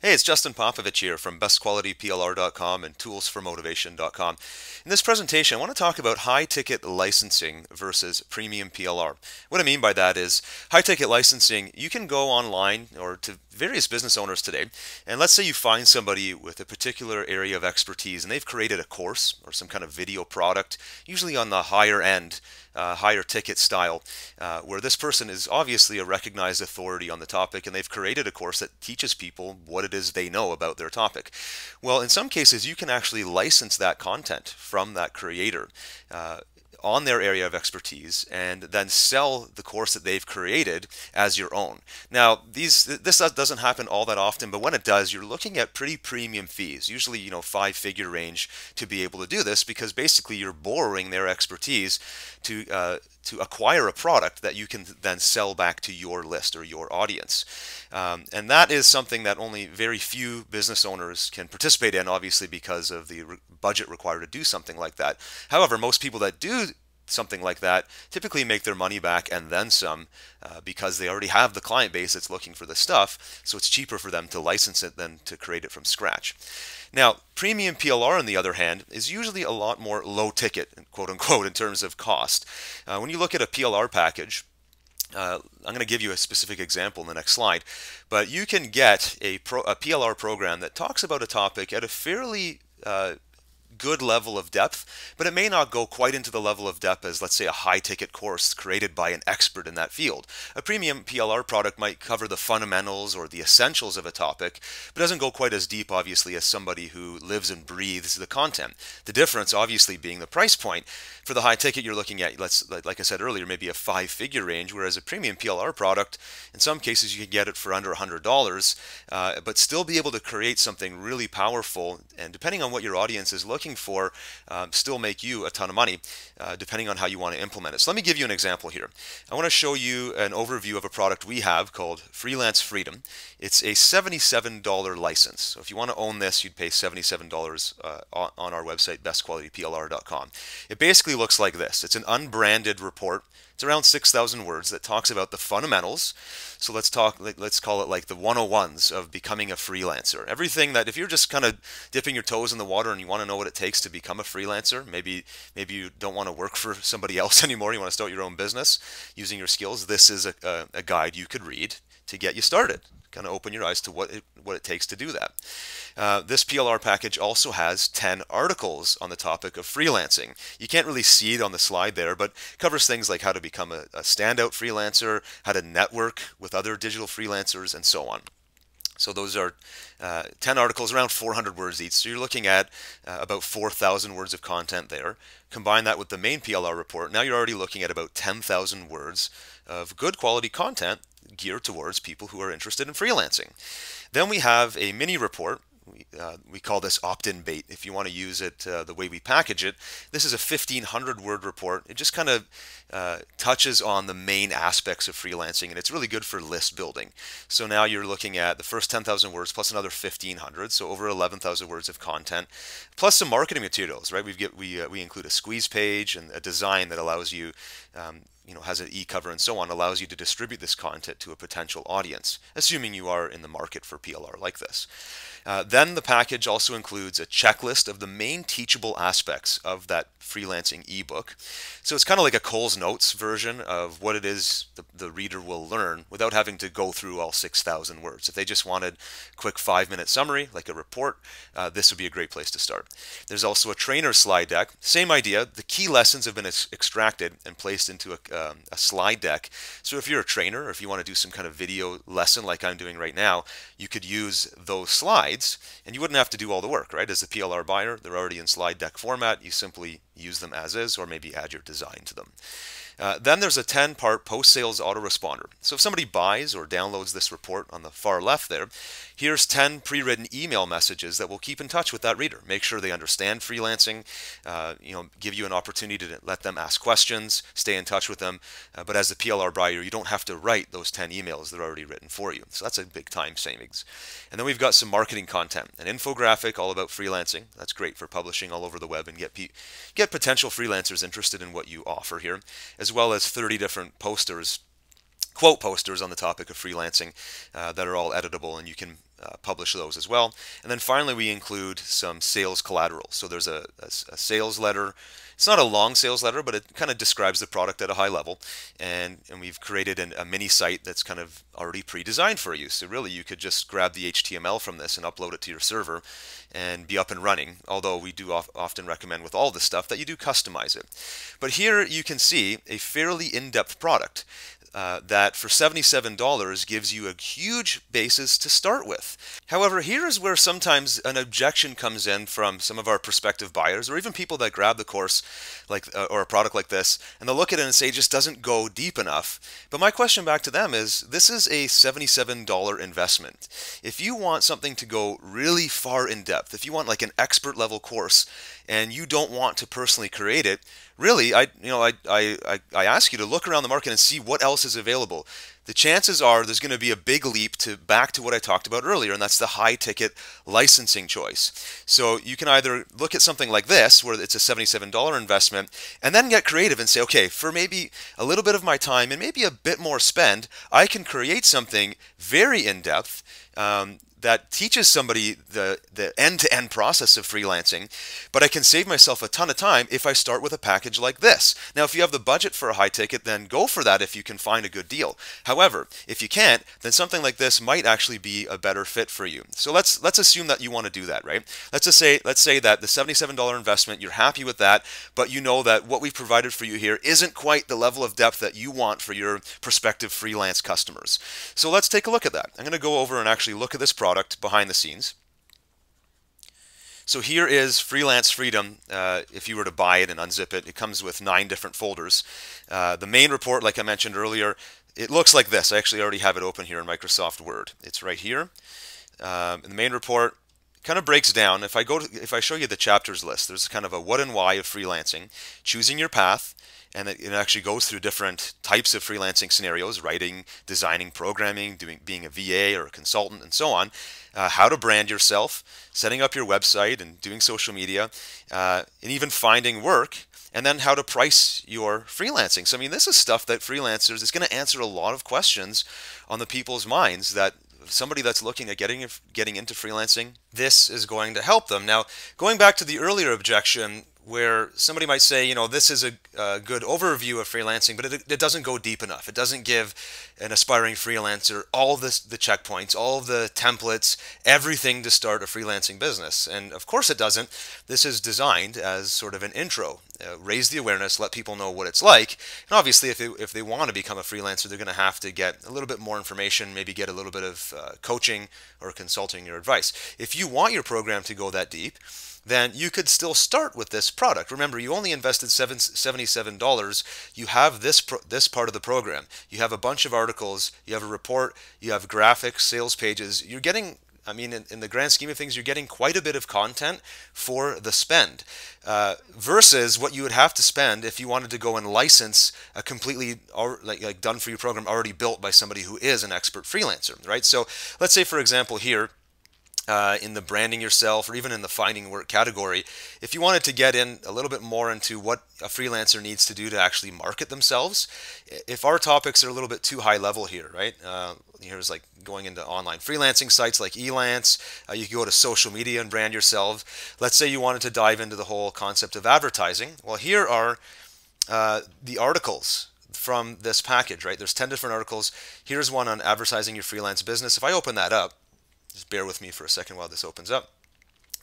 Hey, it's Justin Popovich here from bestqualityplr.com and toolsformotivation.com. In this presentation, I want to talk about high-ticket licensing versus premium PLR. What I mean by that is high-ticket licensing, you can go online or to various business owners today, and let's say you find somebody with a particular area of expertise and they've created a course or some kind of video product, usually on the higher end, higher ticket style, where this person is obviously a recognized authority on the topic and they've created a course that teaches people what it is they know about their topic. Well, in some cases, you can actually license that content from that creator on their area of expertise and then sell the course that they've created as your own. Now, this doesn't happen all that often, but when it does, you're looking at pretty premium fees, usually, five-figure range to be able to do this, because basically you're borrowing their expertise to acquire a product that you can then sell back to your list or your audience. And that is something that only very few business owners can participate in, obviously, because of the budget required to do something like that. However, most people that do something like that typically make their money back and then some, because they already have the client base that's looking for the stuff, so it's cheaper for them to license it than to create it from scratch. Now, premium PLR, on the other hand, is usually a lot more low ticket, quote unquote, in terms of cost. When you look at a PLR package, I'm going to give you a specific example in the next slide, but you can get a PLR program that talks about a topic at a fairly good level of depth, but it may not go quite into the level of depth as, let's say, a high-ticket course created by an expert in that field. A premium PLR product might cover the fundamentals or the essentials of a topic, but doesn't go quite as deep, obviously, as somebody who lives and breathes the content. The difference, obviously, being the price point. For the high ticket, you're looking at, like I said earlier, maybe a five-figure range, whereas a premium PLR product, in some cases, you can get it for under $100, but still be able to create something really powerful, and depending on what your audience is looking for, still make you a ton of money, depending on how you want to implement it. So let me give you an example here. I want to show you an overview of a product we have called Freelance Freedom. It's a $77 license. So if you want to own this, you'd pay $77 on our website, bestqualityplr.com. It basically looks like this. It's an unbranded report. It's around 6,000 words that talks about the fundamentals. So let's call it like the 101s of becoming a freelancer. Everything that, if you're just kind of dipping your toes in the water and you want to know what it takes to become a freelancer, maybe you don't want to work for somebody else anymore, you want to start your own business using your skills, this is a guide you could read to get you started. Kind of open your eyes to what it takes to do that. This PLR package also has 10 articles on the topic of freelancing. You can't really see it on the slide there, but covers things like how to become a standout freelancer, how to network with other digital freelancers, and so on. So those are 10 articles, around 400 words each. So you're looking at about 4,000 words of content there. Combine that with the main PLR report. Now you're already looking at about 10,000 words of good quality content geared towards people who are interested in freelancing. Then we have a mini report. We call this opt-in bait if you want to use it the way we package it. This is a 1,500 word report. It just kind of touches on the main aspects of freelancing, and it's really good for list building. So now you're looking at the first 10,000 words plus another 1,500, so over 11,000 words of content, plus some marketing materials, right? We include a squeeze page and a design that allows you, has an e-cover and so on, allows you to distribute this content to a potential audience, assuming you are in the market for PLR like this. Then the package also includes a checklist of the main teachable aspects of that freelancing ebook. So it's kind of like a Cole's Notes version of what it is the reader will learn without having to go through all 6,000 words. If they just wanted a quick 5-minute summary, like a report, this would be a great place to start. There's also a trainer slide deck. Same idea. The key lessons have been extracted and placed into a slide deck. So if you're a trainer, or if you want to do some kind of video lesson like I'm doing right now, you could use those slides and you wouldn't have to do all the work, right? As a PLR buyer, they're already in slide deck format. You simply use them as is, or maybe add your design to them. Then there's a 10-part post-sales autoresponder. So if somebody buys or downloads this report on the far left there, here's 10 pre-written email messages that will keep in touch with that reader. Make sure they understand freelancing, give you an opportunity to let them ask questions, stay in touch with them. But as a PLR buyer, you don't have to write those 10 emails. They're already written for you. So that's a big time savings. And then we've got some marketing content, an infographic all about freelancing. That's great for publishing all over the web and get potential freelancers interested in what you offer here, as well as 30 different posters, quote posters on the topic of freelancing that are all editable, and you can publish those as well. And then finally, we include some sales collateral. So there's a sales letter. It's not a long sales letter, but it kind of describes the product at a high level. And we've created a mini site that's kind of already pre-designed for you. So really, you could just grab the HTML from this and upload it to your server and be up and running. Although we do often recommend with all this stuff that you do customize it. But here you can see a fairly in-depth product. That for $77 gives you a huge basis to start with. However, here is where sometimes an objection comes in from some of our prospective buyers, or even people that grab the course like or a product like this, and they'll look at it and say it just doesn't go deep enough. But my question back to them is, this is a $77 investment. If you want something to go really far in depth, if you want like an expert level course and you don't want to personally create it, really, I ask you to look around the market and see what else is available. The chances are there's going to be a big leap back to what I talked about earlier, and that's the high ticket licensing choice. So you can either look at something like this, where it's a $77 investment, and then get creative and say, okay, for maybe a little bit of my time and maybe a bit more spend, I can create something very in-depth that teaches somebody the end-to-end process of freelancing, but I can save myself a ton of time if I start with a package like this. Now, if you have the budget for a high ticket, then go for that if you can find a good deal. However, if you can't, then something like this might actually be a better fit for you. So let's assume that you want to do that, right? Let's say that the $77 investment, you're happy with that, but you know that what we've provided for you here isn't quite the level of depth that you want for your prospective freelance customers. So let's take a look at that. I'm going to go over and actually look at this product behind the scenes. So here is Freelance Freedom. If you were to buy it and unzip it, it comes with 9 different folders. The main report, like I mentioned earlier, it looks like this. I actually already have it open here in Microsoft Word. It's right here. The main report kind of breaks down. If I show you the chapters list, there's kind of a what and why of freelancing, choosing your path, and it actually goes through different types of freelancing scenarios: writing, designing, programming, being a VA or a consultant, and so on. How to brand yourself, setting up your website and doing social media, and even finding work, and then how to price your freelancing. So I mean, this is stuff that freelancers is going to answer a lot of questions on the people's minds that somebody that's looking at getting into freelancing, this is going to help them. Now, going back to the earlier objection, where somebody might say, you know, this is a good overview of freelancing, but it doesn't go deep enough. It doesn't give an aspiring freelancer all the checkpoints, all the templates, everything to start a freelancing business. And of course it doesn't. This is designed as sort of an intro, raise the awareness, let people know what it's like. And obviously if they want to become a freelancer, they're going to have to get a little bit more information, maybe get a little bit of coaching or consulting or advice. If you want your program to go that deep, then you could still start with this product. Remember, you only invested $77. You have this part of the program. You have a bunch of articles, you have a report, you have graphics, sales pages. You're getting, I mean, in the grand scheme of things, you're getting quite a bit of content for the spend versus what you would have to spend if you wanted to go and license a completely like done for you program already built by somebody who is an expert freelancer, right? So let's say, for example, here, in the branding yourself or even in the finding work category, if you wanted to get in a little bit more into what a freelancer needs to do to actually market themselves, if our topics are a little bit too high level here, right? Here's like going into online freelancing sites like Elance. You can go to social media and brand yourself. Let's say you wanted to dive into the whole concept of advertising. Well, here are the articles from this package, right? There's 10 different articles. Here's one on advertising your freelance business. If I open that up, just bear with me for a second while this opens up.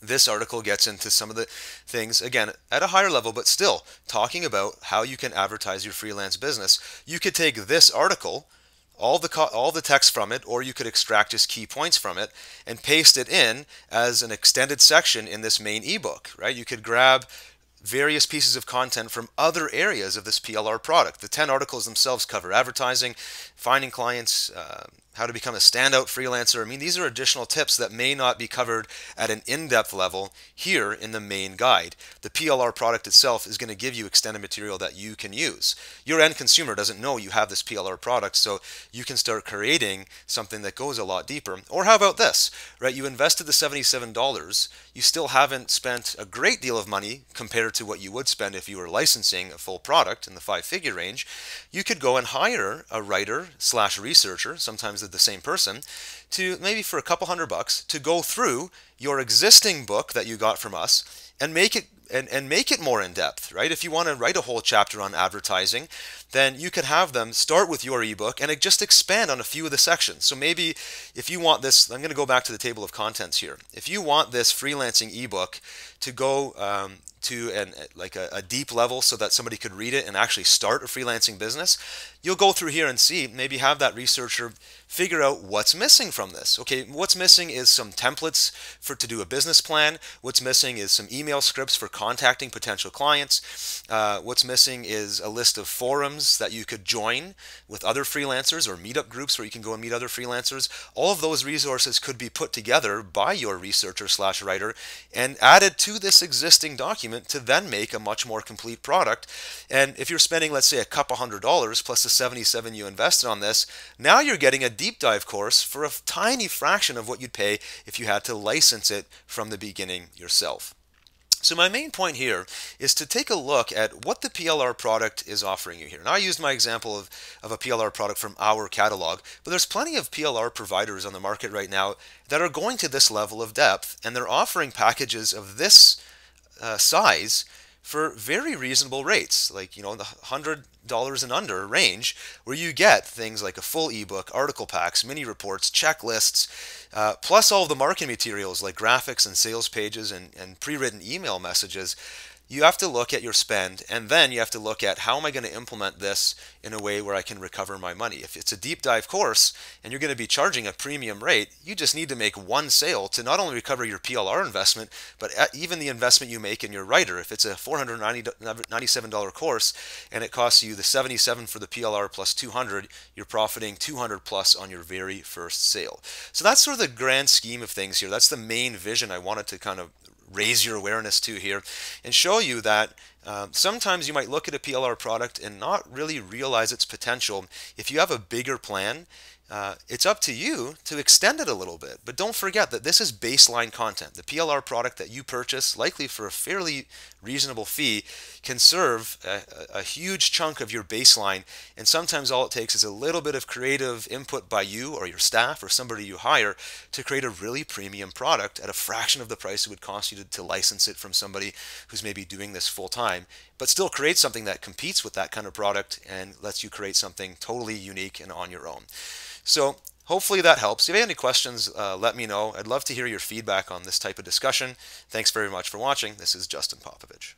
This article gets into some of the things, again, at a higher level, but still talking about how you can advertise your freelance business. You could take this article, all the text from it, or you could extract just key points from it and paste it in as an extended section in this main ebook, right? You could grab various pieces of content from other areas of this PLR product. The 10 articles themselves cover advertising, finding clients, how to become a standout freelancer. I mean, these are additional tips that may not be covered at an in-depth level here in the main guide. The PLR product itself is going to give you extended material that you can use. Your end consumer doesn't know you have this PLR product, so you can start creating something that goes a lot deeper. Or how about this, right? You invested the $77. You still haven't spent a great deal of money compared to what you would spend if you were licensing a full product in the 5-figure range. You could go and hire a writer/researcher, sometimes the same person, to maybe for a couple $100 to go through your existing book that you got from us and make it make it more in depth, right? If you want to write a whole chapter on advertising, then you could have them start with your ebook and just expand on a few of the sections. So maybe if you want this, I'm going to go back to the table of contents here. If you want this freelancing ebook to go to a deep level so that somebody could read it and actually start a freelancing business, you'll go through here and see, maybe have that researcher figure out what's missing from this. Okay, what's missing is some templates to do a business plan. What's missing is some email scripts for contacting potential clients. What's missing is a list of forums that you could join with other freelancers, or meetup groups where you can go and meet other freelancers. All of those resources could be put together by your researcher slash writer and added to this existing document to then make a much more complete product. And if you're spending, let's say, a couple $100 plus the $77 you invested on this, now you're getting a deep dive course for a tiny fraction of what you'd pay if you had to license it from the beginning yourself. So my main point here is to take a look at what the PLR product is offering you here. Now I used my example of a PLR product from our catalog, but there's plenty of PLR providers on the market right now that are going to this level of depth, and they're offering packages of this size for very reasonable rates, like, you know, the $100 and under range, where you get things like a full ebook, article packs, mini reports, checklists, plus all of the marketing materials like graphics and sales pages and pre-written email messages. You have to look at your spend, and then you have to look at, how am I going to implement this in a way where I can recover my money? If it's a deep dive course and you're going to be charging a premium rate, you just need to make one sale to not only recover your PLR investment, but even the investment you make in your writer. If it's a $497 course and it costs you the $77 for the PLR plus $200, you're profiting $200 plus on your very first sale. So that's sort of the grand scheme of things here. That's the main vision I wanted to kind of raise your awareness to here and show you that sometimes you might look at a PLR product and not really realize its potential. If you have a bigger plan, it's up to you to extend it a little bit. But don't forget that this is baseline content. The PLR product that you purchase, likely for a fairly reasonable fee, can serve a huge chunk of your baseline. And sometimes all it takes is a little bit of creative input by you or your staff or somebody you hire to create a really premium product at a fraction of the price it would cost you to license it from somebody who's maybe doing this full time, but still create something that competes with that kind of product and lets you create something totally unique and on your own. So hopefully that helps. If you have any questions, let me know. I'd love to hear your feedback on this type of discussion. Thanks very much for watching. This is Justin Popovich.